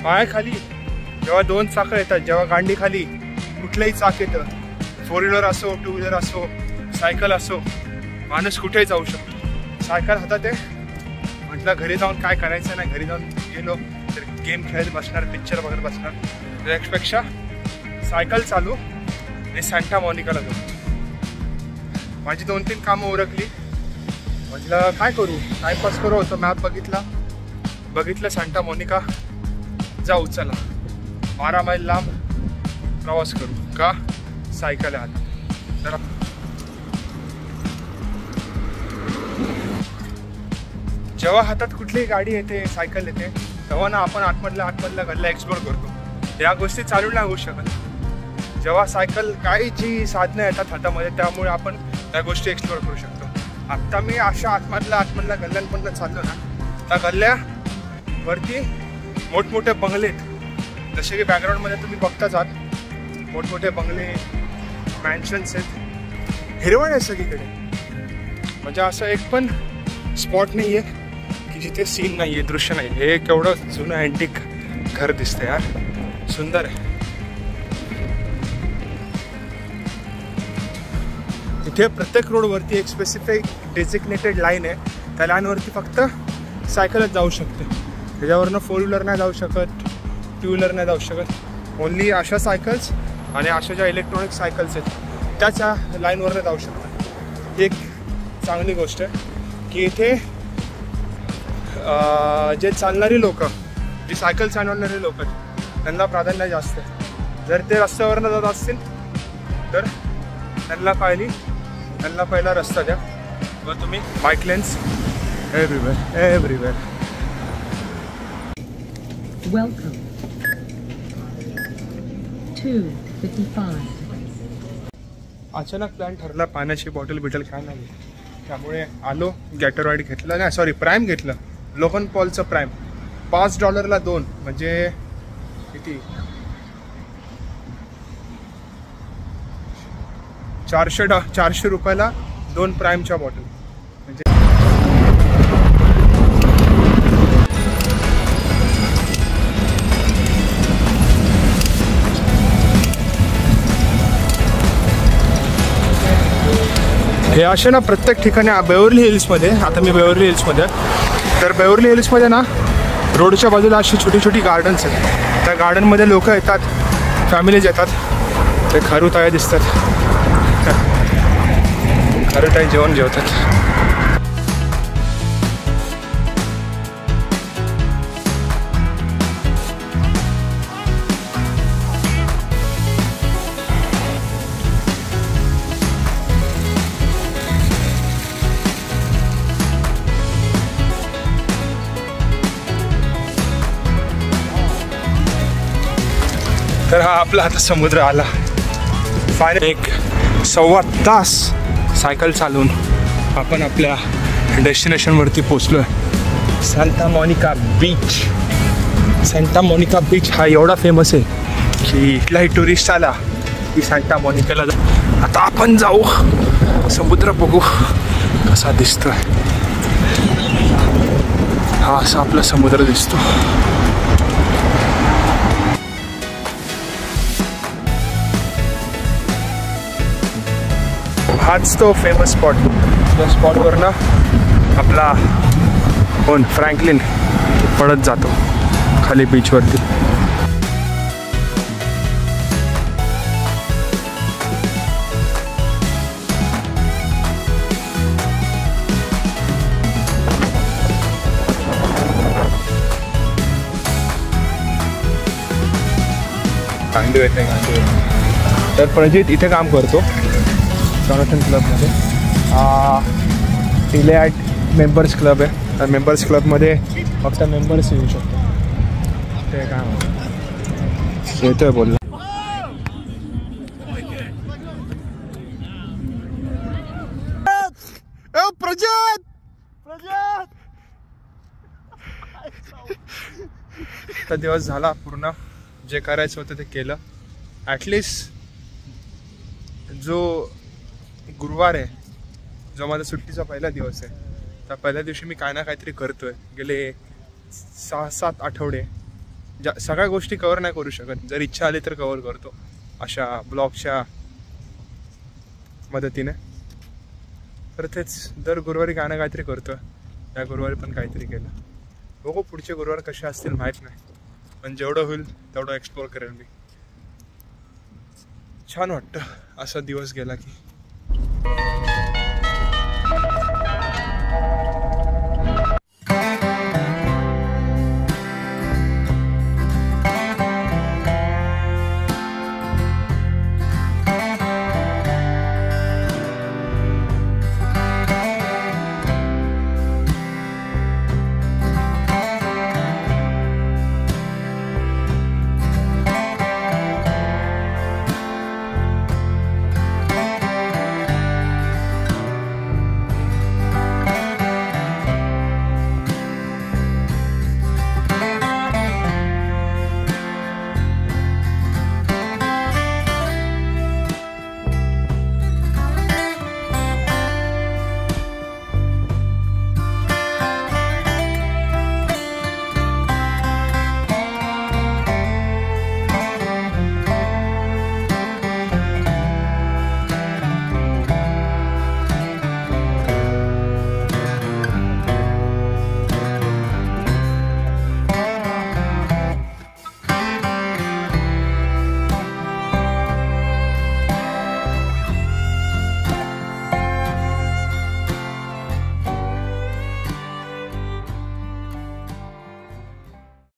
पायाखाली जेव्हा दोन चाकं येतात, जेव्हा गांडी खाली कुठलंही चाक येतं, 4 व्हीलर असो, 2 व्हीलर असो, सायकल असो, माणूस कुठेही जाऊ शकतो. सायकल हातात आहे म्हटलं घरी जाऊन काय करायचं नाही, घरी जाऊन गेलो तर गेम खेळत बसणार, पिक्चर बघत बसणार. त्यापेक्षा सायकल चालू आणि सँटा मोनिकाला जाऊ. माझी 2-3 कामं उरकली. म्हटलं काय करू, टाइमपास करू होतं. मॅप बघितलं सँटा मोनिका जाऊ, चला 12 मैल लांब प्रवास करू. का सायकल आहे हातात. जरा जेव्हा हातात कुठलीही गाडी येते, सायकल येते, तेव्हा ना आपण आतमधल्या गल्ल्या एक्सप्लोर करतो. या गोष्टी चालू नाही होऊ शकत. जेव्हा सायकल काही जी साधनं येतात हातामध्ये, त्यामुळे आपण त्या गोष्टी एक्सप्लोर करू शकतो. आत्ता मी अशा आतमधल्या गल्ल्यांपर्यंत चाललो ना, त्या गल्ल्यावरती मोठमोठे बंगले आहेत. जसे की बॅकग्राऊंडमध्ये तुम्ही बघताच आहात, मोठमोठे बंगले, मॅन्शन्स आहेत, हिरवळ आहे सगळीकडे. म्हणजे असं एक पण स्पॉट नाही आहे की जिथे सीन नाही आहे, दृश्य नाही. हे केवढं जुनं अँटिक घर दिसतं यार, सुंदर आहे. इथे प्रत्येक रोडवरती एक स्पेसिफिक डेझिग्नेटेड लाईन आहे. त्या लाईनवरती फक्त सायकलच जाऊ शकते. त्याच्यावरनं 4 व्हीलर नाही जाऊ शकत, 2 व्हीलर नाही जाऊ शकत. ओन्ली अशा सायकल्स आणि अशा ज्या इलेक्ट्रॉनिक सायकल्स आहेत त्याच्या लाईनवरनं जाऊ शकतात. ही एक चांगली गोष्ट आहे की इथे जे चालणारी लोक, जी सायकल चालवणारी लोक आहेत त्यांना प्राधान्य जास्त आहे. जर ते रस्त्यावरनं जात असतील तर त्यांना पहिला रस्ता द्या. मग तुम्ही बाईक लेन्स एव्हरीवेअर. वेलकम 255. अचानक प्लॅन ठरला पाण्याची बॉटल काय नाही, त्यामुळे आलो. गॅटरवाईड घेतलं, नाही सॉरी प्राईम घेतलं, लोकन पॉलचं प्राईम. $5ला 2, म्हणजे किती, 400 रुपयाला 2 प्राईमच्या बॉटल. म्हणजे हे असे ना प्रत्येक ठिकाणी. बेवर्ली हिल्समध्ये, आता मी बेवर्ली हिल्समध्ये, तर बेवर्ली हिल्समध्ये ना रोडच्या बाजूला अशी छोटी छोटी गार्डन्स आहेत. त्या गार्डनमध्ये लोक येतात, फॅमिलीज येतात. ते खारुताया दिसतात, खारुताई जेवण जेवतात. तर हा आपला आता समुद्र आला. फायनल 1.25 तास सायकल चालवून आपण आपल्या डेस्टिनेशनवरती पोचलो आहे. सँटा मोनिका बीच. सँटा मोनिका बीच हा एवढा फेमस आहे की इथलाही टुरिस्ट आला की सँटा मोनिकाला जा. आता आपण जाऊ, समुद्र बघू कसा दिसतोय. हा असा आपला समुद्र दिसतो. हाच तो फेमस स्पॉट. त्या स्पॉटवर ना आपला फ्रँकलिन पडत जातो खाली बीचवरती. गांडू येते. तर प्रजित इथे काम करतो जॉनथन क्लबमध्ये. टिलेआर्ट मेंबर्स क्लब आहे. तर मेंबर्स क्लबमध्ये फक्त मेंबर्स येऊ शकतो. ते काय म्हणतो येतोय बोलला. प्रजित तर दिवस झाला पूर्ण. जे करायचं होतं ते केलं. ॲटलिस्ट जो गुरुवार आहे, जो माझा सुट्टीचा पहिला दिवस आहे, त्या पहिल्या दिवशी मी काय ना काहीतरी करतोय. गेले 6-7 आठवडे सगळ्या गोष्टी कवर नाही करू शकत, जर इच्छा आली तर कवर करतो अशा ब्लॉगच्या मदतीने. तर तेच दर गुरुवारी काय ना काहीतरी करतो. या गुरुवारी पण काहीतरी केलं. बघू पुढचे गुरुवार कसे असतील माहीत नाही, पण जेवढं होईल तेवढं एक्सप्लोअर करेल मी. छान वाटतं असा दिवस गेला की.